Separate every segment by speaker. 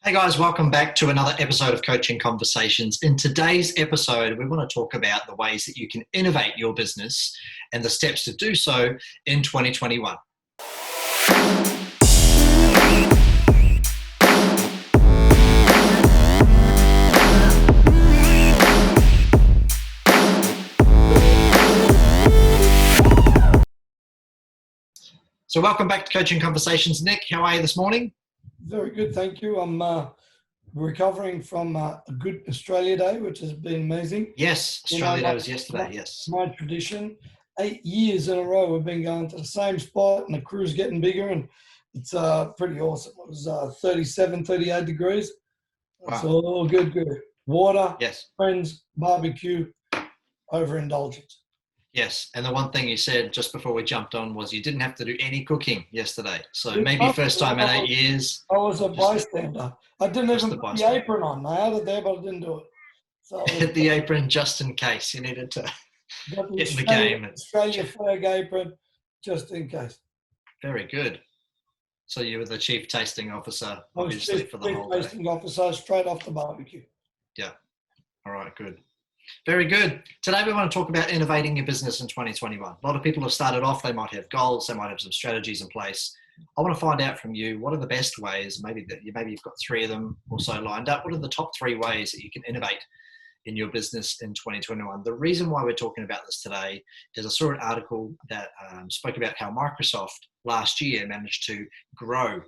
Speaker 1: Hey guys, welcome back to another episode of Coaching Conversations. In today's episode, we want to talk about the ways that you can innovate your business and the steps to do so in 2021. So welcome back to Coaching Conversations. Nick, how are you this morning?
Speaker 2: Very good, thank you. I'm recovering from a good Australia Day, which has been amazing.
Speaker 1: Yes, Australia Day was yesterday, yes.
Speaker 2: My tradition, 8 years in a row, we've been going to the same spot and the crew's getting bigger and it's pretty awesome. It was 37, 38 degrees. It's all good. Water,
Speaker 1: yes,
Speaker 2: friends, barbecue, overindulgence.
Speaker 1: Yes, and the one thing you said just before we jumped on was you didn't have to do any cooking yesterday. So maybe first time in 8 years.
Speaker 2: I was a bystander. I didn't even put the apron on. I had it there, but I didn't do it. So
Speaker 1: hit the apron just in case you needed to get in the game.
Speaker 2: Australia flag apron, just in case.
Speaker 1: Very good. So you were the chief tasting officer, obviously, for the whole day.
Speaker 2: Chief tasting officer, straight off the barbecue.
Speaker 1: Yeah. All right, good. Very good. Today we want to talk about innovating your business in 2021. A lot of people have started off, they might have goals, they might have some strategies in place. I want to find out from you, what are the best ways, maybe you've got 3 of them or so lined up. What are the top 3 ways that you can innovate in your business in 2021? The reason why we're talking about this today is I saw an article that spoke about how Microsoft last year managed to grow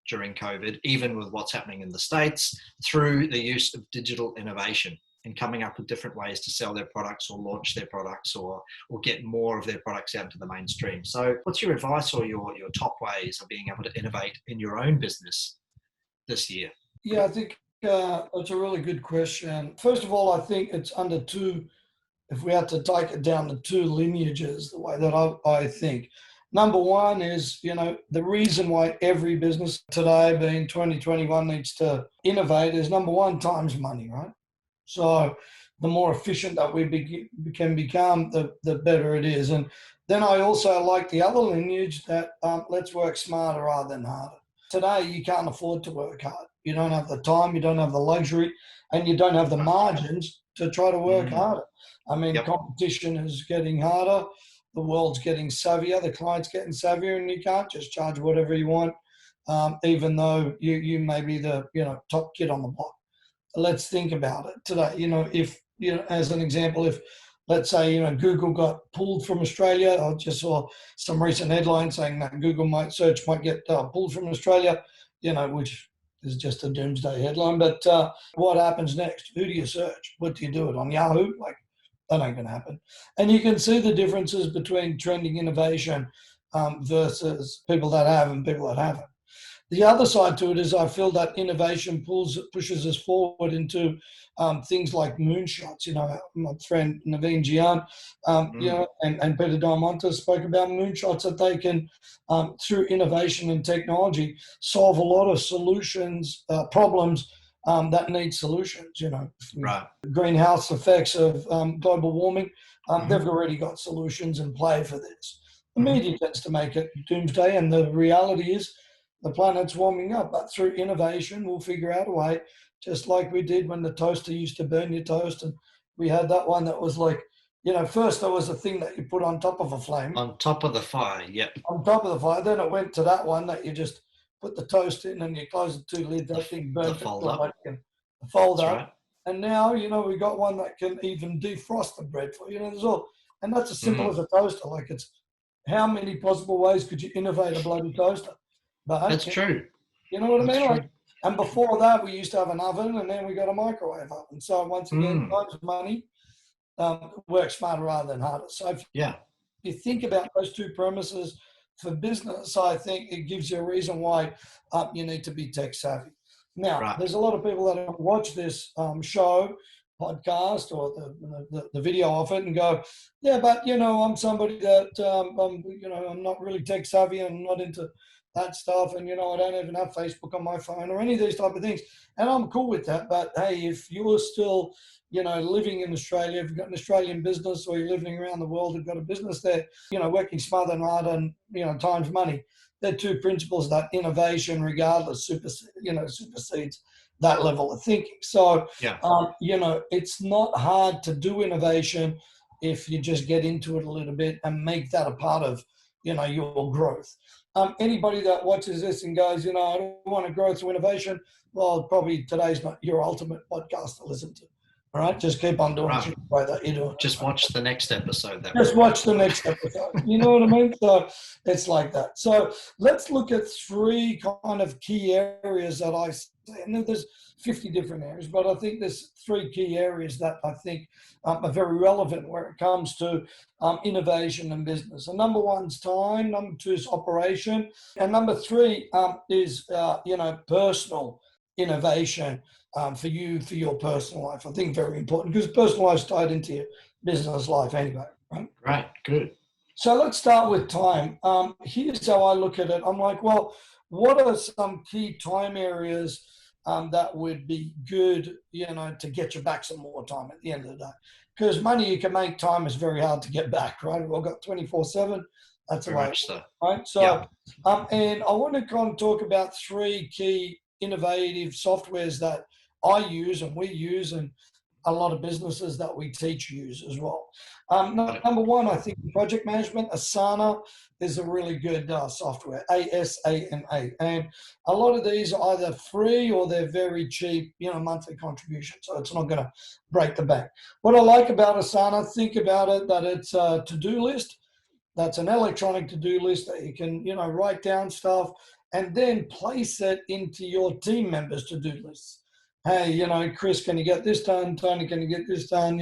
Speaker 1: during COVID, even with what's happening in the States, through the use of digital innovation and coming up with different ways to sell their products or launch their products or get more of their products out into the mainstream. So what's your advice or your top ways of being able to innovate in your own business this year?
Speaker 2: Yeah, I think that's a really good question. First of all, I think it's under 2, if we had to take it down to 2 lineages, the way that I think. Number 1 is, the reason why every business today, being 2021, needs to innovate is number 1, time's money, right? So the more efficient that we can become, the better it is. And then I also like the other lineage that let's work smarter rather than harder. Today, you can't afford to work hard. You don't have the time, you don't have the luxury, and you don't have the margins to try to work harder. I mean, competition is getting harder. The world's getting savvier. The client's getting savvier, and you can't just charge whatever you want, even though you may be the top kid on the block. Let's think about it today. If as an example, if let's say Google got pulled from Australia, I just saw some recent headline saying that Google search might get pulled from Australia, which is just a doomsday headline. But what happens next? Who do you search? What do you do it on Yahoo? That ain't gonna happen. And you can see the differences between trending innovation versus people that have and people that haven't. The other side to it is I feel that innovation pushes us forward into things like moonshots. My friend Naveen Jian, and Peter Diamante spoke about moonshots that they can, through innovation and technology, solve a lot of solutions, problems that need solutions.
Speaker 1: Right.
Speaker 2: Greenhouse effects of global warming. They've already got solutions in play for this. The media tends to make it doomsday, and the reality is, the planet's warming up, but through innovation, we'll figure out a way, just like we did when the toaster used to burn your toast. And we had that one that was first there was a thing that you put on top of a flame.
Speaker 1: On top of the fire, yep.
Speaker 2: On top of the fire. Then it went to that one that you just put the toast in and you close the 2 lids. That thing burnt.
Speaker 1: The fold up.
Speaker 2: Fold up. Right. And now, we got one that can even defrost the bread for you. There's all, and that's as simple as a toaster. It's how many possible ways could you innovate a bloody toaster? But
Speaker 1: that's true.
Speaker 2: You know what I mean? And before that, we used to have an oven, and then we got a microwave oven. So once again, time's money, work smarter rather than harder. So if you think about those 2 premises for business, I think it gives you a reason why you need to be tech savvy. Now, there's a lot of people that watch this show, podcast, or the video of it and go, yeah, but I'm somebody that I'm not really tech savvy and I'm not into that stuff, and I don't even have Facebook on my phone or any of these type of things, and I'm cool with that. But hey, if you're still living in Australia, if you've got an Australian business, or you're living around the world, you've got a business there, working smarter than hard, and time's money, they're two principles that innovation, regardless, supersedes that level of thinking. So,
Speaker 1: Yeah.
Speaker 2: it's not hard to do innovation if you just get into it a little bit and make that a part of, your growth. Anybody that watches this and goes, I don't want to grow through innovation, well, probably today's not your ultimate podcast to listen to. All right, just keep on doing it the way that you're doing.
Speaker 1: Just watch the next episode.
Speaker 2: Just watch the next episode. You know what I mean? So it's like that. So let's look at three kind of key areas that I see. And there's 50 different areas, but I think there's three key areas that I think are very relevant where it comes to innovation and business. And number one's time, number two is operation, and number three is personal innovation for your personal life. I think very important because personal life's tied into your business life anyway, right?
Speaker 1: Right, good.
Speaker 2: So let's start with time. Here's how I look at it. I'm like, well, what are some key time areas that would be good, to get you back some more time at the end of the day? Because money you can make, time is very hard to get back, right? We've all got 24/7. That's the
Speaker 1: Very
Speaker 2: way,
Speaker 1: much so.
Speaker 2: right? So, and I want to kind of talk about three key innovative softwares that I use and we use, and a lot of businesses that we teach use as well. Number one, I think project management, Asana is a really good software, ASANA. And a lot of these are either free or they're very cheap, monthly contribution. So it's not going to break the bank. What I like about Asana, think about it, that it's a to-do list. That's an electronic to-do list that you can, write down stuff and then place it into your team members' to-do lists. Hey, Chris, can you get this done? Tony, can you get this done?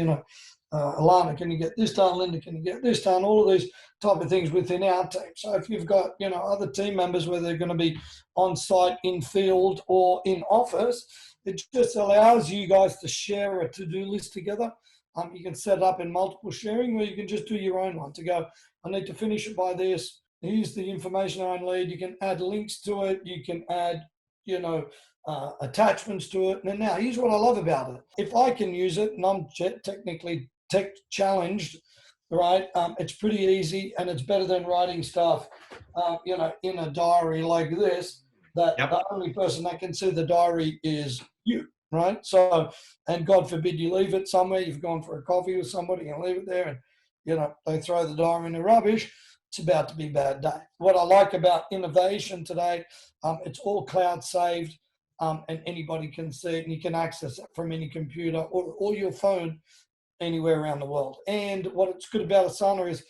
Speaker 2: Alana, can you get this done? Linda, can you get this done? All of these type of things within our team. So if you've got, other team members, whether they're going to be on site, in field, or in office, it just allows you guys to share a to-do list together. You can set it up in multiple sharing, or you can just do your own one to go, I need to finish it by this. Here's the information I need. You can add links to it. You can add, attachments to it. And now here's what I love about it. If I can use it and I'm technically tech challenged, right? It's pretty easy and it's better than writing stuff, in a diary like this, that the only person that can see the diary is you, right? So, and God forbid you leave it somewhere, you've gone for a coffee with somebody and leave it there and, they throw the diary in the rubbish. It's about to be a bad day. What I like about innovation today, it's all cloud saved. And anybody can see it and you can access it from any computer or your phone anywhere around the world. And what's good about Asana is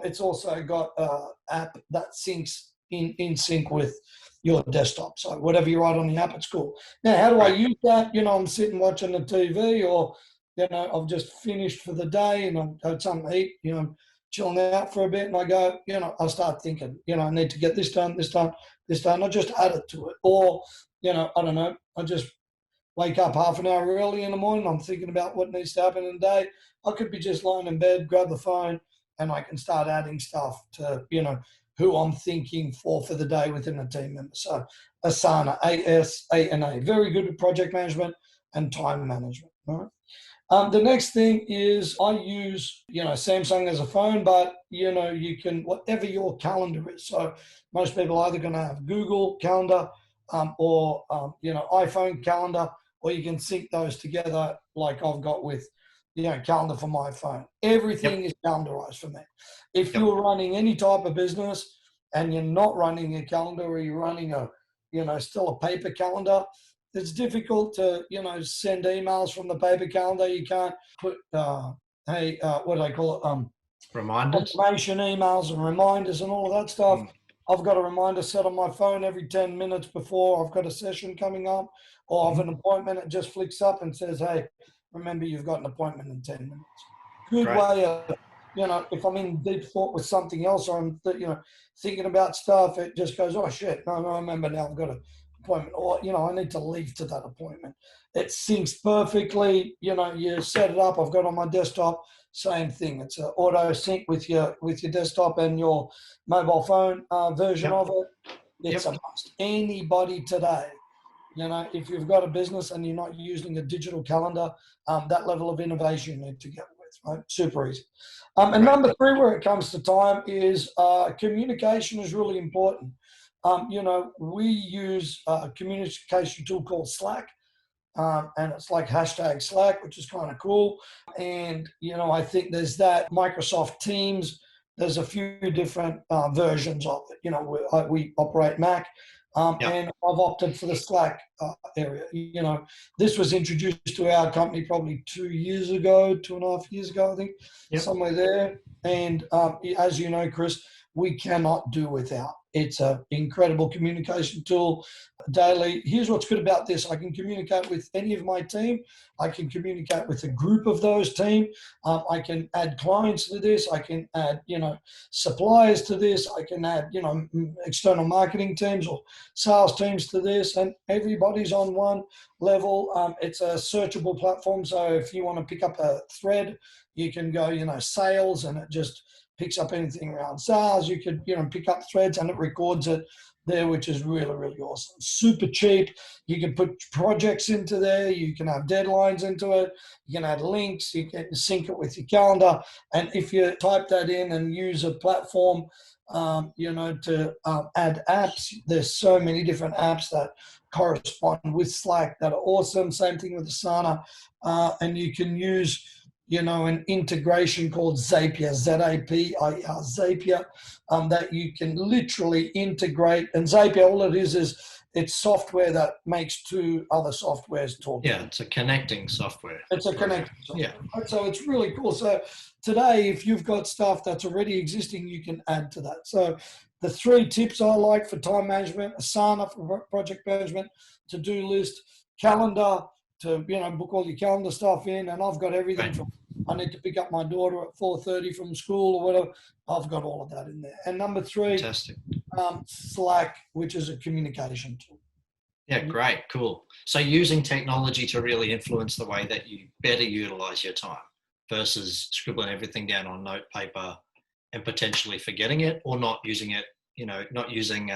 Speaker 2: it's also got an app that syncs in sync with your desktop. So whatever you write on the app, it's cool. Now, how do I use that? I'm sitting watching the TV or, I've just finished for the day and I've had something to eat, chilling out for a bit and I go, I start thinking, I need to get this done, this done, this done. I just add it to it. Or, I don't know, I just wake up half an hour early in the morning. I'm thinking about what needs to happen in the day. I could be just lying in bed, grab the phone, and I can start adding stuff to, who I'm thinking for the day within a team member. So Asana, ASANA, very good with project management and time management. All right. The next thing is I use, Samsung as a phone, but, you can, whatever your calendar is. So most people are either going to have Google Calendar, or iPhone calendar, or you can sync those together like I've got with calendar for my phone. Everything is calendarized for me. If you're running any type of business and you're not running a calendar or you're running still a paper calendar, it's difficult to send emails from the paper calendar. You can't put what do they call it,
Speaker 1: reminders,
Speaker 2: confirmation emails and reminders and all of that stuff. I've got a reminder set on my phone every 10 minutes before I've got a session coming up or I've an appointment. It just flicks up and says, hey, remember you've got an appointment in 10 minutes. Good way of, if I'm in deep thought with something else or I'm, thinking about stuff, it just goes, oh shit, no, I remember now I've got an appointment or, I need to leave to that appointment. It syncs perfectly. You set it up. I've got on my desktop. Same thing. It's an auto sync with your desktop and your mobile phone version of it. It's a must. Anybody today, if you've got a business and you're not using a digital calendar, that level of innovation you need to get with, right? Super easy. And number three, where it comes to time, is communication is really important. we use a communication tool called Slack. And it's like hashtag Slack, which is kind of cool. And, I think there's that Microsoft Teams. There's a few different versions of it. We operate Mac.
Speaker 1: Yep.
Speaker 2: And I've opted for the Slack area. This was introduced to our company probably 2.5 years ago, I think,
Speaker 1: Yep.
Speaker 2: somewhere there. And as you know, Chris, we cannot do without. It's an incredible communication tool daily. Here's what's good about this. I can communicate with any of my team. I can communicate with a group of those team. I can add clients to this. I can add, suppliers to this. I can add, external marketing teams or sales teams to this, and everybody's on one level. It's a searchable platform. So if you want to pick up a thread, you can go, sales, and it just picks up anything around sales. You could, pick up threads and it records it there, which is really, really awesome. Super cheap. You can put projects into there. You can have deadlines into it. You can add links. You can sync it with your calendar. And if you type that in and use a platform, to add apps, there's so many different apps that correspond with Slack that are awesome. Same thing with Asana. And you can use an integration called Zapier, Z-A-P-I-R, Zapier, that you can literally integrate. And Zapier, all it is it's software that makes two other softwares talk.
Speaker 1: Yeah, it's a connecting software.
Speaker 2: It's a connecting software.
Speaker 1: Yeah.
Speaker 2: So it's really cool. So today, if you've got stuff that's already existing, you can add to that. So the 3 tips I like for time management: Asana for project management, to-do list, calendar, to book all your calendar stuff in, and I've got everything from I need to pick up my daughter at 4:30 from school or whatever. I've got all of that in there. And number 3,
Speaker 1: Fantastic.
Speaker 2: Slack, which is a communication tool.
Speaker 1: Yeah, great, cool. So using technology to really influence the way that you better utilize your time versus scribbling everything down on note paper and potentially forgetting it, or not using it, not using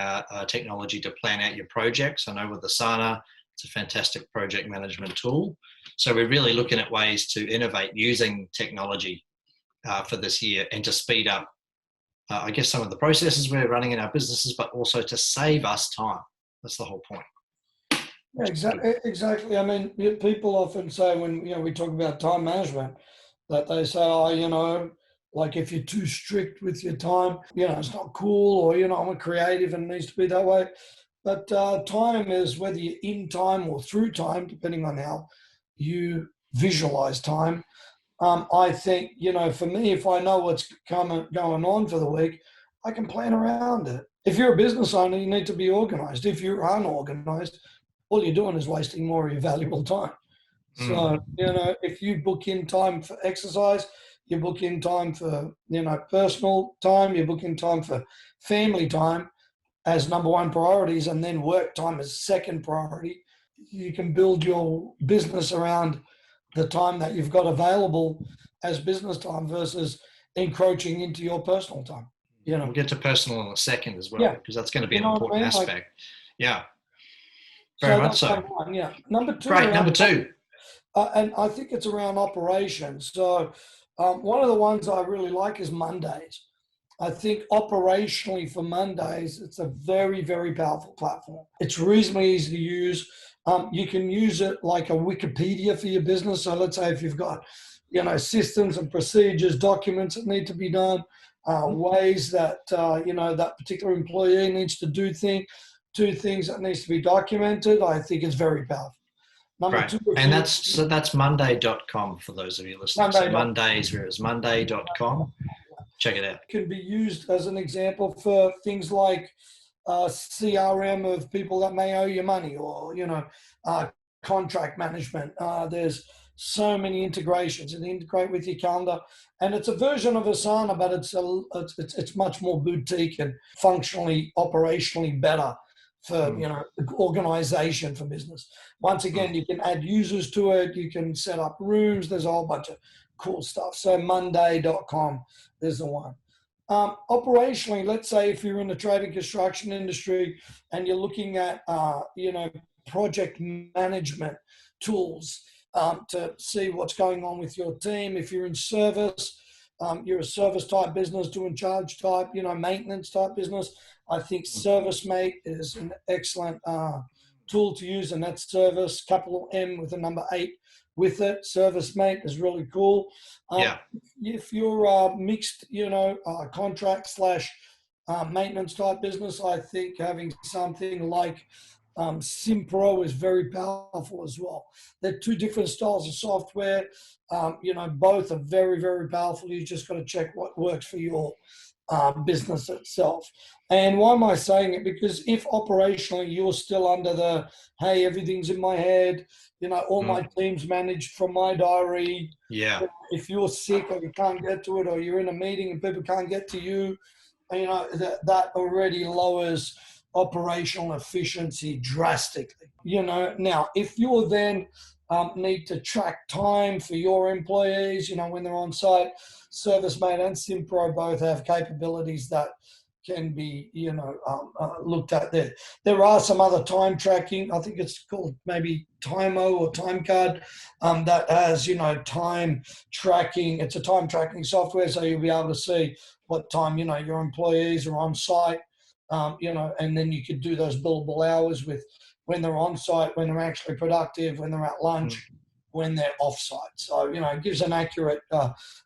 Speaker 1: technology to plan out your projects. I know with Asana, it's a fantastic project management tool. So we're really looking at ways to innovate using technology for this year and to speed up, I guess, some of the processes we're running in our businesses, but also to save us time. That's the whole point.
Speaker 2: Yeah, exactly. I mean, people often say when we talk about time management, that they say, like if you're too strict with your time, it's not cool, or I'm a creative and it needs to be that way. But time is, whether you're in time or through time, depending on how you visualize time. I think, for me, if I know what's going on for the week, I can plan around it. If you're a business owner, you need to be organized. If you're unorganized, all you're doing is wasting more of your valuable time. So, if you book in time for exercise, you book in time for, personal time, you book in time for family time as number 1 priorities, and then work time as second priority, you can build your business around the time that you've got available as business time versus encroaching into your personal time.
Speaker 1: We'll get to personal in a second as well, because that's going to be an important aspect. Yeah. Very much so.
Speaker 2: Yeah. Number 2.
Speaker 1: Great. Number 2.
Speaker 2: And I think it's around operations. So one of the ones I really like is Mondays. I think operationally for Mondays, it's a very, very powerful platform. It's reasonably easy to use. You can use it like a Wikipedia for your business. So let's say if you've got, systems and procedures, documents that need to be done, ways that, that particular employee needs to do things that needs to be documented, I think it's very powerful. Number 2.
Speaker 1: And that's monday.com for those of you listening. So Mondays, where it's monday.com. Check it out.
Speaker 2: It can be used as an example for things like CRM of people that may owe you money, or, contract management. There's so many integrations, and integrate with your calendar. And it's a version of Asana, but it's much more boutique and functionally, operationally better for, organization for business. Once again, you can add users to it. You can set up rooms. There's a whole bunch of cool stuff. So monday.com is the one. Operationally, let's say if you're in the trade and construction industry and you're looking at, project management tools to see what's going on with your team. If you're in service, you're a service type business doing charge type, maintenance type business, I think ServiceMate is an excellent tool to use, and that's service, capital M with the number 8 with it. ServiceMate is really cool.
Speaker 1: Yeah.
Speaker 2: If you're mixed, contract slash maintenance type business, I think having something like Simpro is very powerful as well. They're two different styles of software. Both are very, very powerful. You just got to check what works for your business itself. And why am I saying it? Because if operationally you're still under the, hey, everything's in my head, all my team's managed from my diary.
Speaker 1: Yeah.
Speaker 2: If you're sick or you can't get to it, or you're in a meeting and people can't get to you, that already lowers operational efficiency drastically. Now if you're then need to track time for your employees, when they're on site, ServiceMate and Simpro both have capabilities that can be, looked at there. There are some other time tracking. I think it's called maybe Timeo or Timecard that has, time tracking. It's a time tracking software, so you'll be able to see what time, your employees are on site, and then you could do those billable hours with when they're on site, when they're actually productive, when they're at lunch, when they're off site. So, it gives an accurate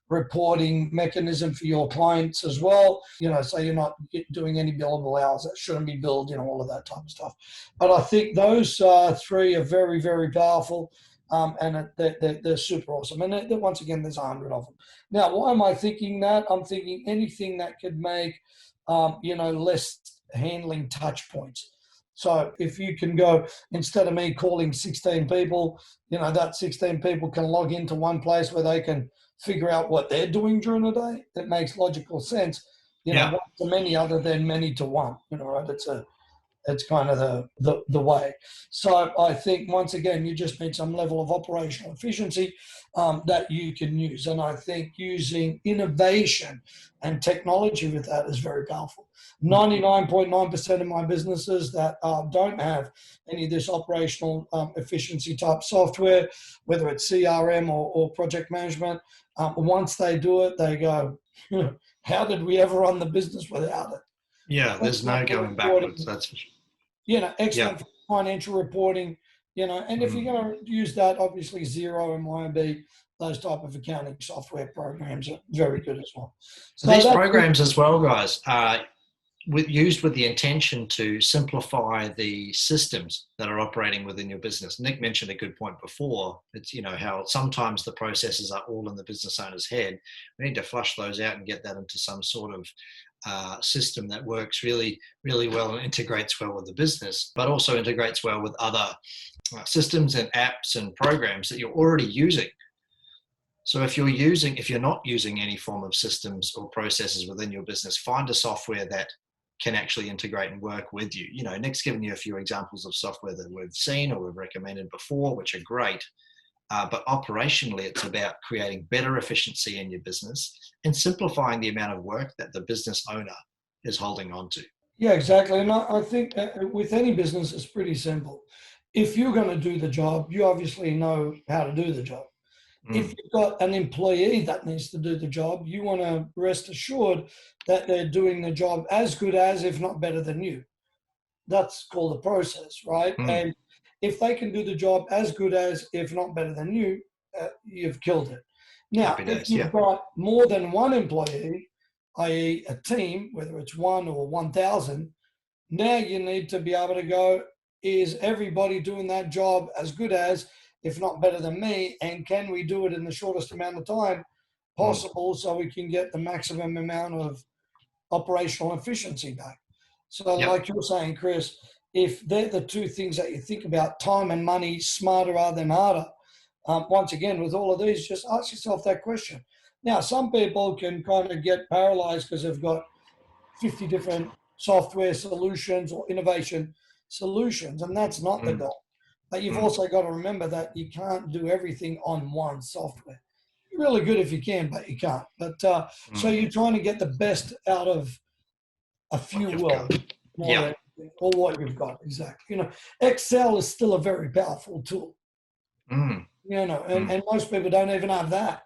Speaker 2: reporting mechanism for your clients as well, so you're not doing any billable hours that shouldn't be billed, all of that type of stuff. But I think those three are very, very powerful, and they're super awesome. And once again, there's 100 of them. Now, why am I thinking that? I'm thinking anything that could make, less handling touch points. So if you can go, instead of me calling 16 people, that 16 people can log into one place where they can figure out what they're doing during the day. That makes logical sense. One to many other than many to one, right? It's kind of the way. So I think, once again, you just need some level of operational efficiency that you can use. And I think using innovation and technology with that is very powerful. 99.9% of my businesses that don't have any of this operational efficiency type software, whether it's CRM or project management, once they do it, they go, how did we ever run the business without it?
Speaker 1: Yeah, there's no going backwards. That's for sure.
Speaker 2: Excellent financial reporting, and if you're going to use that, obviously Xero and YOB, those type of accounting software programs are very good as well.
Speaker 1: So these programs as well, guys, are used with the intention to simplify the systems that are operating within your business. Nick mentioned a good point before. It's, how sometimes the processes are all in the business owner's head. We need to flush those out and get that into some sort of system that works really, really well and integrates well with the business, but also integrates well with other systems and apps and programs that you're already using. So if you're not using any form of systems or processes within your business, find a software that can actually integrate and work with you. Nick's given you a few examples of software that we've seen or we've recommended before, which are great. But operationally, it's about creating better efficiency in your business and simplifying the amount of work that the business owner is holding on to.
Speaker 2: Yeah, exactly. And I think with any business, it's pretty simple. If you're going to do the job, you obviously know how to do the job. If you've got an employee that needs to do the job, you want to rest assured that they're doing the job as good as, if not better than you. That's called a process, right? And if they can do the job as good as, if not better than you, you've killed it. Now, if you've got more than one employee, i.e. a team, whether it's 1 or 1,000, now you need to be able to go, is everybody doing that job as good as, if not better than me, and can we do it in the shortest amount of time possible so we can get the maximum amount of operational efficiency back? So like you were saying, Chris, if they're the two things that you think about, time and money, smarter rather than harder, once again, with all of these, just ask yourself that question. Now, some people can kind of get paralyzed because they've got 50 different software solutions or innovation solutions, and that's not the goal. But you've also got to remember that you can't do everything on one software. You're really good if you can, but you can't. But so you're trying to get the best out of a few worlds, or what you've got. Exactly. Excel is still a very powerful tool. And most people don't even have that.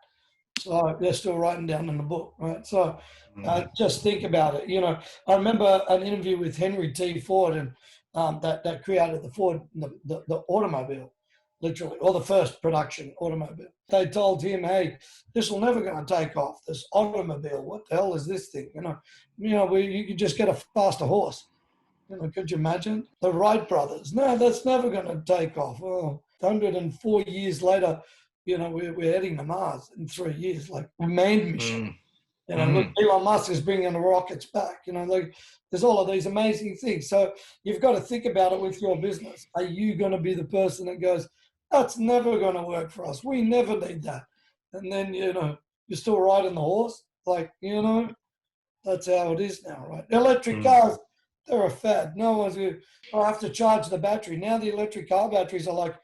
Speaker 2: So they're still writing down in the book, right? So
Speaker 1: Mm.
Speaker 2: just think about it. I remember an interview with Henry T. Ford, and that created the Ford, the automobile, literally, or the first production automobile. They told him, "Hey, this will never going to take off. This automobile. What the hell is this thing? You could just get a faster horse." Could you imagine? The Wright brothers. No, that's never going to take off. Well, 104 years later, we're heading to Mars in 3 years, like a manned mission.
Speaker 1: Mm.
Speaker 2: Look,
Speaker 1: Mm.
Speaker 2: Elon Musk is bringing the rockets back. Like there's all of these amazing things. So you've got to think about it with your business. Are you going to be the person that goes, that's never going to work for us. We never need that. And then, you're still riding the horse. Like, that's how it is now, right? Electric
Speaker 1: Mm.
Speaker 2: cars, they're a fad. No one's going to, I have to charge the battery. Now the electric car batteries are like,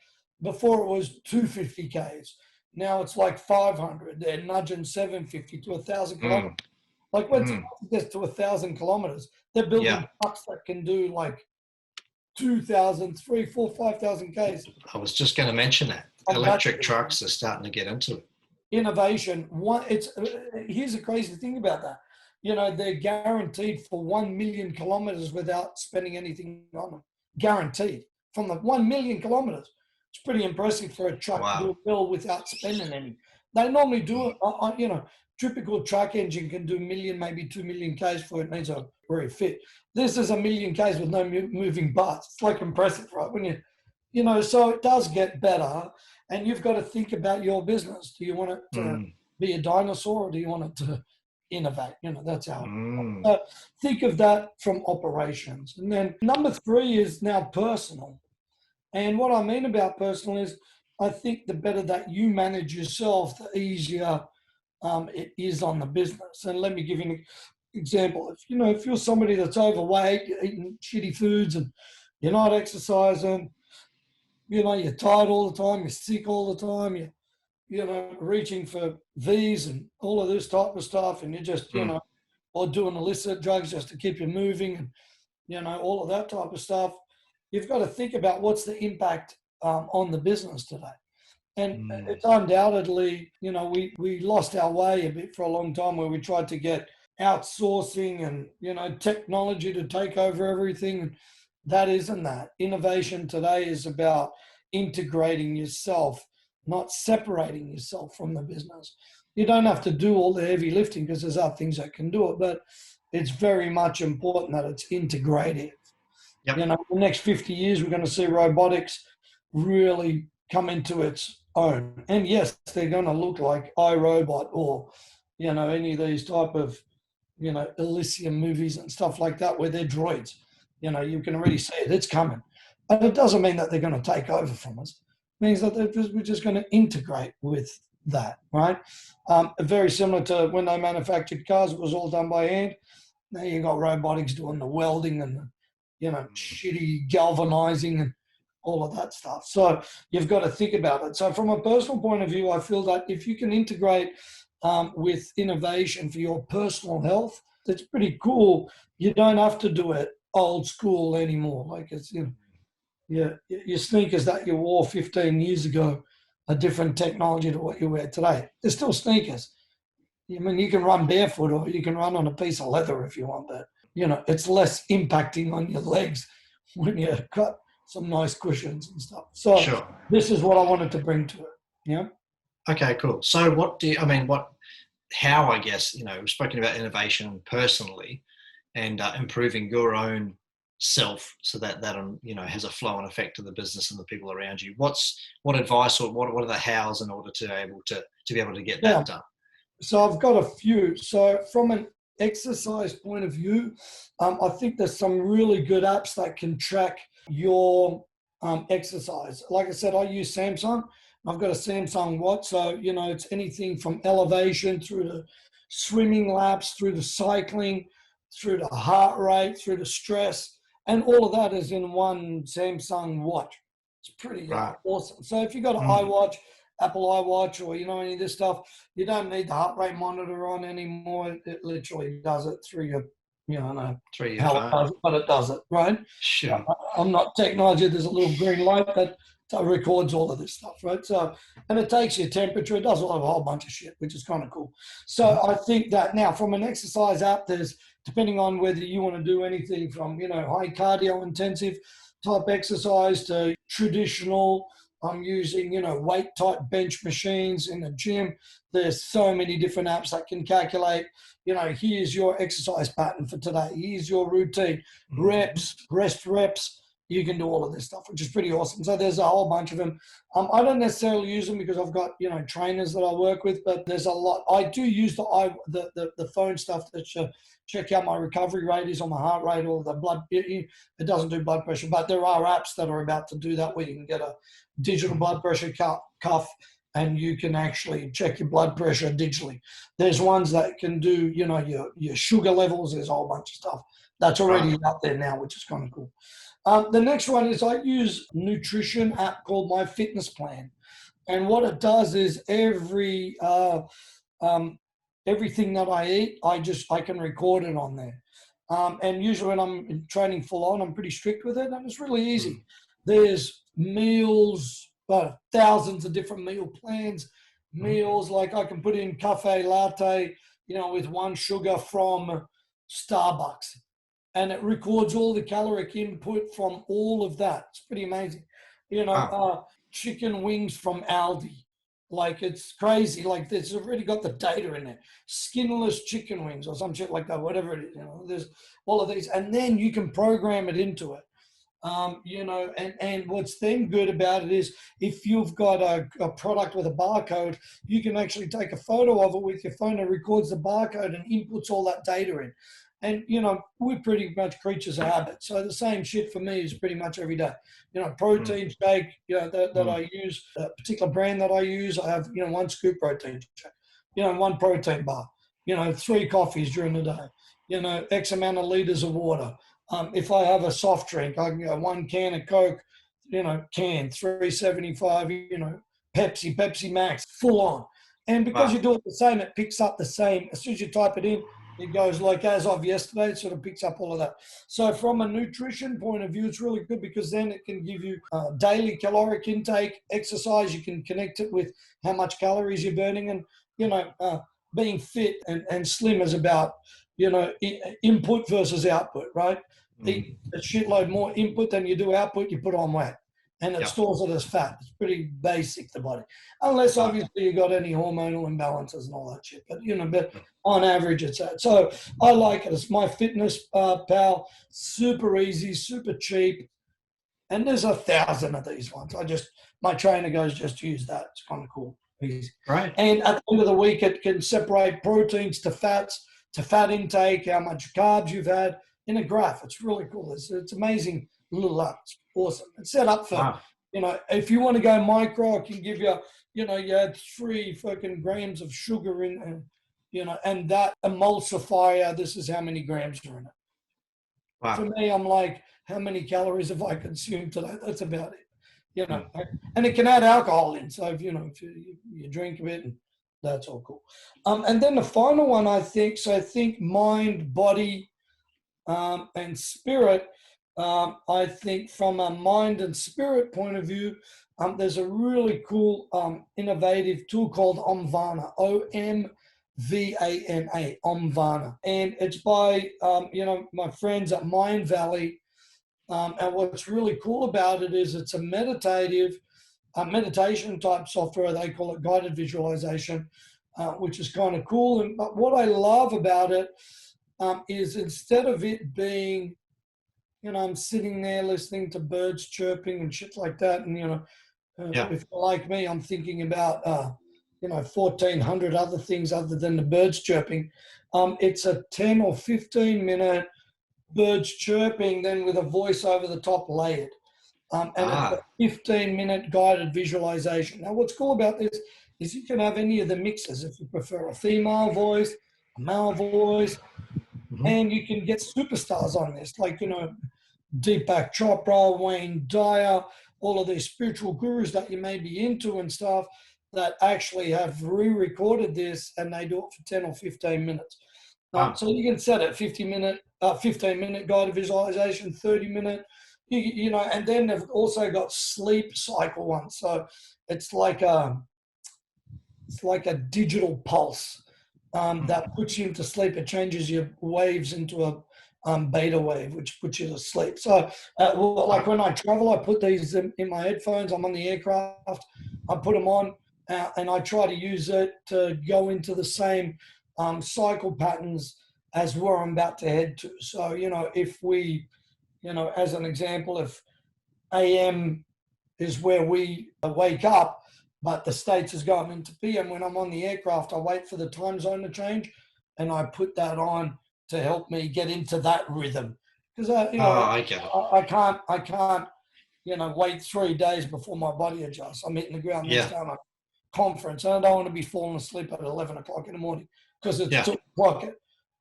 Speaker 2: before it was 250 Ks. Now it's like 500. They're nudging 750 to 1,000 kilometers.
Speaker 1: Mm.
Speaker 2: Like when
Speaker 1: Mm.
Speaker 2: it gets to 1,000 kilometers, they're building
Speaker 1: Yeah,
Speaker 2: trucks that can do like 2,000, 3, 4, 5,000 Ks
Speaker 1: I was just going to mention that
Speaker 2: on
Speaker 1: electric
Speaker 2: battery.
Speaker 1: trucks are starting to get into it.
Speaker 2: Innovation. Here's the crazy thing about that. They're guaranteed for 1 million kilometers without spending anything on them. Guaranteed from the 1 million kilometers. It's pretty impressive for a truck to do
Speaker 1: Wow.
Speaker 2: a bill without spending any. They normally do
Speaker 1: Mm.
Speaker 2: it typical truck engine can do million, maybe 2 million Ks before it needs a refit. This is a million Ks with no moving parts. It's like impressive, right? So it does get better, and you've got to think about your business. Do you want it to
Speaker 1: Mm.
Speaker 2: be a dinosaur, or do you want it to innovate? That's how.
Speaker 1: Mm.
Speaker 2: Think of that from operations. And then number 3 is now personal. And what I mean about personal is I think the better that you manage yourself, the easier it is on the business. And let me give you an example. If you're somebody that's overweight, you're eating shitty foods and you're not exercising, you're tired all the time, you're sick all the time, reaching for V's and all of this type of stuff, and you're just,
Speaker 1: Mm.
Speaker 2: or doing illicit drugs just to keep you moving, and, all of that type of stuff. You've got to think about what's the impact on the business today. And
Speaker 1: Mm.
Speaker 2: it's undoubtedly, we lost our way a bit for a long time where we tried to get outsourcing and, technology to take over everything. That isn't that. Innovation today is about integrating yourself, not separating yourself from the business. You don't have to do all the heavy lifting because there's other things that can do it, but it's very much important that it's integrative.
Speaker 1: Yep.
Speaker 2: The next 50 years, we're going to see robotics really come into its own. And yes, they're going to look like iRobot or, any of these type of, Elysium movies and stuff like that where they're droids. You can already see it. It's coming. But it doesn't mean that they're going to take over from us. It means that we're just going to integrate with that, right? Very similar to when they manufactured cars, it was all done by hand. Now you've got robotics doing the welding and the, shitty galvanizing and all of that stuff. So you've got to think about it. So from a personal point of view, I feel that if you can integrate with innovation for your personal health, it's pretty cool. You don't have to do it old school anymore. Like it's, your sneakers that you wore 15 years ago are different technology to what you wear today. They're still sneakers. I mean, you can run barefoot or you can run on a piece of leather if you want that. It's less impacting on your legs when you got some nice cushions and stuff. So
Speaker 1: Sure.
Speaker 2: this is what I wanted to bring to it. Yeah.
Speaker 1: Okay, cool. So how, I guess, we've spoken about innovation personally and improving your own self so that has a flow and effect to the business and the people around you. What advice or what are the hows in order to be able to get that done?
Speaker 2: So I've got a few. So from an exercise point of view, I think there's some really good apps that can track your exercise. Like I said, I use Samsung. I've got a Samsung Watch. So, it's anything from elevation through to swimming laps, through to cycling, through to heart rate, through to stress. And all of that is in one Samsung Watch. It's pretty awesome. So if you've got an iWatch, Apple iWatch, or any of this stuff, you don't need the heart rate monitor on anymore. It literally does it through your,
Speaker 1: through your
Speaker 2: how
Speaker 1: phone.
Speaker 2: it does it, but it does it, right?
Speaker 1: Sure.
Speaker 2: I'm not technology. There's a little green light that So it records all of this stuff, right? So, and it takes your temperature. It does a whole bunch of shit, which is kind of cool. So I think that now from an exercise app, there's, depending on whether you want to do anything from, high cardio intensive type exercise to traditional, I'm using, weight type bench machines in the gym. There's so many different apps that can calculate, here's your exercise pattern for today. Here's your routine, reps, rest reps. You can do all of this stuff, which is pretty awesome. So there's a whole bunch of them. I don't necessarily use them because I've got, trainers that I work with, but there's a lot. I do use the phone stuff to check out my recovery rate is on my heart rate or the blood. It doesn't do blood pressure, but there are apps that are about to do that where you can get a digital blood pressure cuff and you can actually check your blood pressure digitally. There's ones that can do, your sugar levels. There's a whole bunch of stuff that's already out there now, which is kind of cool. The next one is I use nutrition app called My Fitness Plan. And what it does is everything that I eat, I can record it on there. And usually when I'm training full on, I'm pretty strict with it and it's really easy. There's meals, thousands of different meal plans, meals like I can put in cafe latte, with one sugar from Starbucks. And it records all the caloric input from all of that. It's pretty amazing. Chicken wings from Aldi. Like, it's crazy. Like, it's already got the data in there. Skinless chicken wings or some shit like that, whatever it is. There's all of these. And then you can program it into it. And what's then good about it is if you've got a product with a barcode, you can actually take a photo of it with your phone and records the barcode and inputs all that data in. And, we're pretty much creatures of habit. So the same shit for me is pretty much every day. Protein shake, that I use, a particular brand that I use, I have, one scoop protein shake, one protein bar, 3 coffees during the day, X amount of liters of water. If I have a soft drink, I can go 1 can of Coke, can, 375, Pepsi Max, full on. And because you do it the same, it picks up the same. As soon as you type it in, it goes like as of yesterday, it sort of picks up all of that. So from a nutrition point of view, it's really good because then it can give you daily caloric intake, exercise. You can connect it with how much calories you're burning. And, being fit and slim is about, input versus output, right? Eat a shitload more input than you do output, you put on weight. And it stores it as fat. It's pretty basic, the body. Unless, obviously, you got any hormonal imbalances and all that shit. But, but on average, it's that. So I like it. It's My Fitness Pal. Super easy, super cheap. And there's 1,000 of these ones. My trainer goes, just use that. It's kind of cool. Easy.
Speaker 1: Right.
Speaker 2: And at the end of the week, it can separate proteins to fats, to fat intake, how much carbs you've had in a graph. It's really cool. It's amazing little app. It's awesome. It's set up for, if you want to go micro, it can give you, you had 3 fucking grams of sugar in, and that emulsifier, this is how many grams are in it. Wow. For me, I'm like, how many calories have I consumed today? That's about it. And it can add alcohol in. So if you drink a bit, and that's all cool. And then the final one, I think mind, body, and spirit. I think from a mind and spirit point of view, there's a really cool, innovative tool called Omvana, Omvana, Omvana. And it's by, my friends at Mind Valley. And what's really cool about it is it's a meditation type software. They call it guided visualization, which is kind of cool. But what I love about it is instead of it being, I'm sitting there listening to birds chirping and shit like that. And, if you're like me, I'm thinking about, 1,400 other things other than the birds chirping. It's a 10 or 15 minute birds chirping, then with a voice over the top layered. And it's a 15-minute guided visualization. Now, what's cool about this is you can have any of the mixes if you prefer a female voice, a male voice, and you can get superstars on this, like, Deepak Chopra, Wayne Dyer, all of these spiritual gurus that you may be into and stuff that actually have re-recorded this and they do it for 10 or 15 minutes. So you can set it 15-minute guided visualization, 30-minute, you know, and then they've also got sleep cycle ones. So it's like a digital pulse that puts you into sleep. It changes your waves into a beta wave, which puts you to sleep. So, like when I travel, I put these in my headphones. I'm on the aircraft. I put them on, and I try to use it to go into the same cycle patterns as where I'm about to head to. So, you know, if we, you know, as an example, if AM is where we wake up, but the States is going into PM. When I'm on the aircraft, I wait for the time zone to change, and I put that on to help me get into that rhythm. Because you know,
Speaker 1: I get it.
Speaker 2: I can't, you know, wait 3 days before my body adjusts. I'm hitting the ground next
Speaker 1: Yeah,
Speaker 2: time a conference, and I don't want to be falling asleep at 11 o'clock in the morning because it's
Speaker 1: yeah,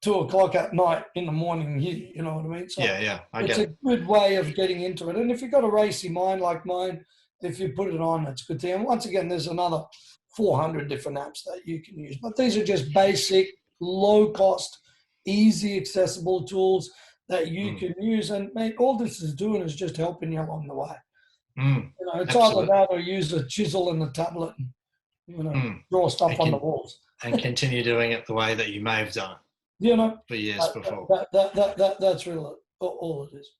Speaker 2: 2 o'clock at night in the morning here. You know what I mean? So
Speaker 1: yeah. I
Speaker 2: it's
Speaker 1: get
Speaker 2: a
Speaker 1: it.
Speaker 2: good way of getting into it. And if you've got a racy mind like mine, if you put it on, it's a good thing. And once again, there's another 400 different apps that you can use. But these are just basic, low cost, easy, accessible tools that you can use. And mate, all this is doing is just helping you along the way. You know, it's either
Speaker 1: Absolutely.
Speaker 2: that or use a chisel and a tablet and, you know,
Speaker 1: Mm.
Speaker 2: draw
Speaker 1: And
Speaker 2: stuff on the
Speaker 1: can
Speaker 2: walls.
Speaker 1: and continue doing it the way that you may have done it
Speaker 2: You know,
Speaker 1: for years before.
Speaker 2: that's really all it is.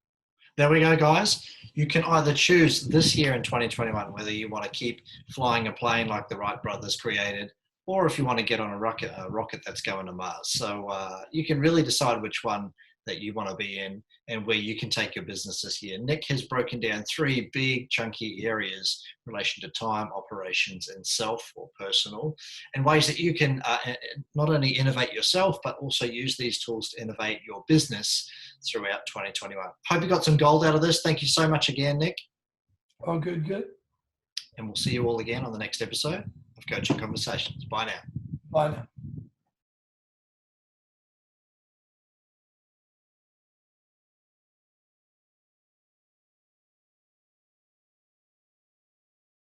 Speaker 1: There we go, guys. You can either choose this year in 2021 whether you want to keep flying a plane like the Wright brothers created, or if you want to get on a rocket that's going to Mars. So you can really decide which one that you want to be in and where you can take your business this year. Nick has broken down 3 big chunky areas in relation to time, operations, and self or personal, and ways that you can not only innovate yourself, but also use these tools to innovate your business throughout 2021. Hope you got some gold out of this. Thank you so much again, Nick.
Speaker 2: Oh, good.
Speaker 1: And we'll see you all again on the next episode of Coaching Conversations. Bye now.
Speaker 2: Bye now.